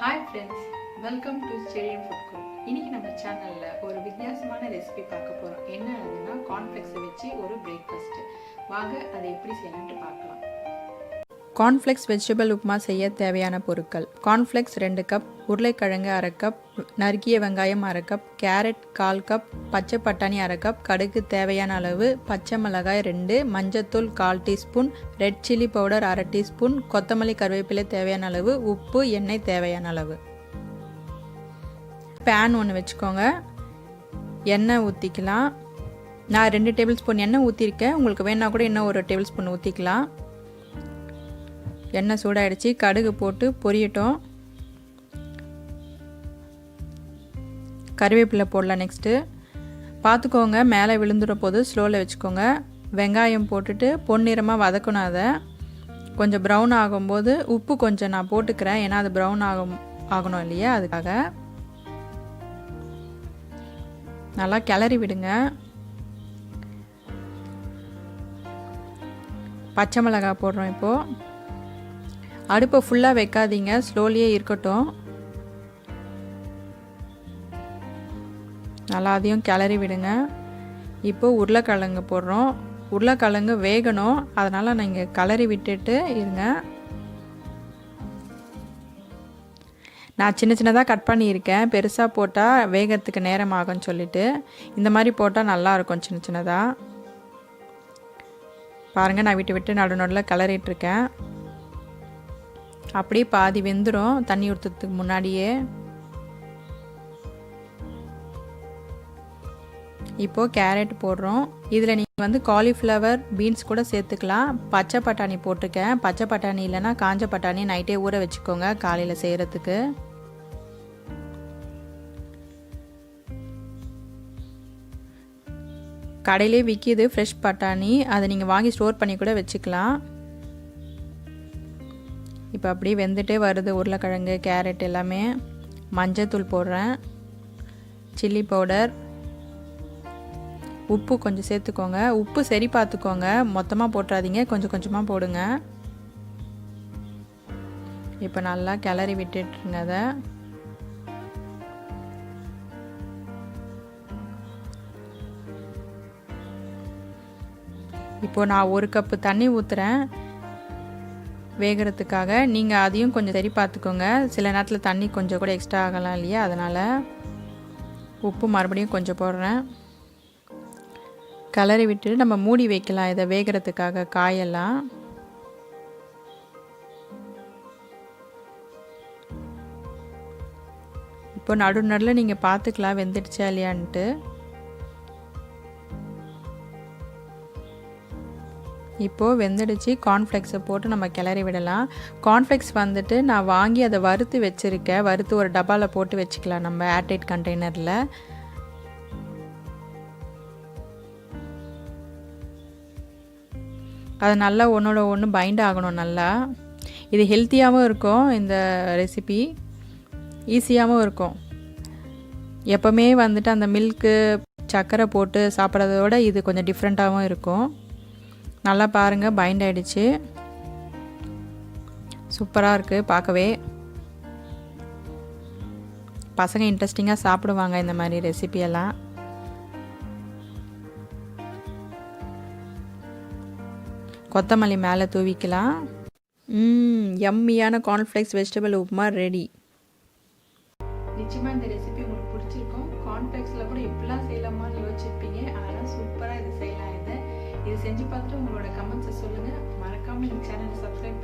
Hi friends, welcome to Chezhiyan food court. இன்னைக்கு நம்ம சேனல்ல ஒரு வித்தியாசமான ரெசிபி பார்க்க போறோம். என்னன்னா corn flakes வச்சு ஒரு பிரேக்ஃபாஸ்ட். வாங்க அதை எப்படி செய்யலாம்னு பார்க்கலாம். Corn flakes vegetable upma செய்ய தேவையான பொருட்கள். corn flakes 2 கப், உருளைக்கிழங்கு 1/2 கப், நறுக்கிய வெங்காயம் 1/2 கப், கேரட் 1/4 கப், பச்சை பட்டாணி 1/2 கப், கடுகு தேவையான அளவு, பச்சை மிளகாய் 2, மஞ்சள்தூள் 1/4 teaspoon, red chilli powder 1/2 teaspoon, கொத்தமல்லி கருவேப்பிலை தேவையான அளவு, உப்பு, எண்ணெய் தேவையான அளவு. பேன் ஒன்று வச்சுக்கோங்க. எண்ணெய் ஊற்றிக்கலாம். நான் 2 டேபிள் ஸ்பூன் எண்ணெய் ஊற்றிருக்கேன். உங்களுக்கு வேணா கூட இன்னும் 1 டேபிள் ஸ்பூன் ஊற்றிக்கலாம். எண்ணெய் சூடாயிடுச்சு. கடுகு போட்டு பொரியட்டும். கருவேப்பிலை போடலாம். நெக்ஸ்ட்டு பார்த்துக்கோங்க, மேலே விழுந்துட போது ஸ்லோவில் வச்சுக்கோங்க. வெங்காயம் போட்டுட்டு பொன்னிறமாக வதக்கணும். அதை கொஞ்சம் ப்ரௌன் ஆகும்போது உப்பு கொஞ்சம் நான் போட்டுக்கிறேன், ஏன்னா அது ப்ரௌன் ஆகணும் இல்லையா, அதுக்காக. நல்லா கிளறி விடுங்க. பச்சை மிளகாய் போடுறோம். இப்போது அடுப்பை ஃபுல்லாக வைக்காதீங்க, ஸ்லோலியே இருக்கட்டும். நல்லா அதையும் கிளறி விடுங்க. இப்போது உருளைக்கிழங்கு போடுறோம். உருளைக்கிழங்கு வேகணும், அதனால் நீங்கள் கிளறி விட்டுட்டு இருங்க. நான் சின்ன சின்னதாக கட் பண்ணியிருக்கேன். பெருசாக போட்டால் வேகத்துக்கு நேரம் ஆகும்னு சொல்லிட்டு இந்த மாதிரி போட்டால் நல்லாயிருக்கும் சின்ன சின்னதாக. பாருங்கள், நான் விட்டு நடுநடுவில் கிளறிட்டுருக்கேன். அப்படியே பாதி வெந்துடும் தண்ணி ஊற்றுறதுக்கு முன்னாடியே. இப்போது கேரட் போடுறோம். இதில் நீங்கள் காலிஃப்ளவர், பீன்ஸ் கூட சேர்த்துக்கலாம். பச்சை பட்டாணி போட்டிருக்கேன். பச்சை பட்டாணி இல்லைன்னா காஞ்ச பட்டாணி நைட்டே ஊற வச்சுக்கோங்க காலையில் செய்கிறதுக்கு. கடையிலே விற்கிது ஃப்ரெஷ் பட்டாணி, அதை நீங்கள் வாங்கி ஸ்டோர் பண்ணி கூட வச்சுக்கலாம். இப்போ அப்படியே வெந்துட்டே வருது உருளைக்கிழங்கு, கேரட் எல்லாமே. மஞ்சள்தூள் போடுறேன், சில்லி பவுடர், உப்பு கொஞ்சம் சேர்த்துக்கோங்க. உப்பு சரி பார்த்துக்கோங்க, மொத்தமாக போட்டுறாதீங்க, கொஞ்சம் கொஞ்சமாக போடுங்க. இப்போ நல்லா கிளறி விட்டுட்டுருங்க அதை. இப்போது நான் 1 கப்பு தண்ணி ஊற்றுறேன் வேகிறதுக்காக. நீங்கள் அதையும் கொஞ்சம் சரி பார்த்துக்கோங்க. சில நேரத்தில் தண்ணி கொஞ்சம் கூட எக்ஸ்ட்ரா ஆகலாம் இல்லையா, அதனால். உப்பு மறுபடியும் கொஞ்சம் போடுறேன். கிளறி விட்டு நம்ம மூடி வைக்கலாம் இதை வேகிறதுக்காக, காயெல்லாம். இப்போ நடுநடுவில் நீங்கள் பார்த்துக்கலாம் வெந்துடுச்சா இல்லையான்ட்டு. இப்போது வெந்துடுச்சு. கார்ன்ஃப்ளேக்ஸை போட்டு நம்ம கிளறி விடலாம். கார்ன்ஃப்ளேக்ஸ் நான் வாங்கி அதை வறுத்து வச்சுருக்கேன். வறுத்து ஒரு டப்பாவில் போட்டு வச்சுக்கலாம் நம்ம ஏர்டைட் கண்டெய்னரில். அது நல்லா ஒன்றோட ஒன்று பைண்ட் ஆகணும் நல்லா. இது ஹெல்த்தியாகவும் இருக்கும், இந்த ரெசிபி ஈஸியாகவும் இருக்கும். எப்போவுமே அந்த மில்க்கு சர்க்கரை போட்டு சாப்பிட்றதோட இது கொஞ்சம் டிஃப்ரெண்ட்டாகவும் இருக்கும். நல்லா பாருங்கள், பைண்ட் ஆகிடுச்சு. சூப்பராக இருக்குது பார்க்கவே. பசங்க இன்ட்ரெஸ்டிங்காக சாப்பிடுவாங்க இந்த மாதிரி ரெசிபியெல்லாம். கொத்தமல்லி மேலே தூவிக்கலாம். யம்மியான கார்ன்ஃப்ளேக்ஸ் வெஜிடபிள் உப்புமா ரெடி. நிச்சயமாக இந்த ரெசிபி உங்களுக்கு பிடிச்சிருக்கும். கார்ன்ஃப்ளேக்ஸில் கூட எப்படிலாம் செய்யலாமான்னு யோசிச்சிருப்பீங்க. அதெல்லாம் சூப்பராக இது செய்யலாம். இது செஞ்சு பார்த்துட்டு உங்களோட கமெண்ட்ஸை சொல்லுங்கள். மறக்காமல் இந்த சேனலை சப்ஸ்கிரைப்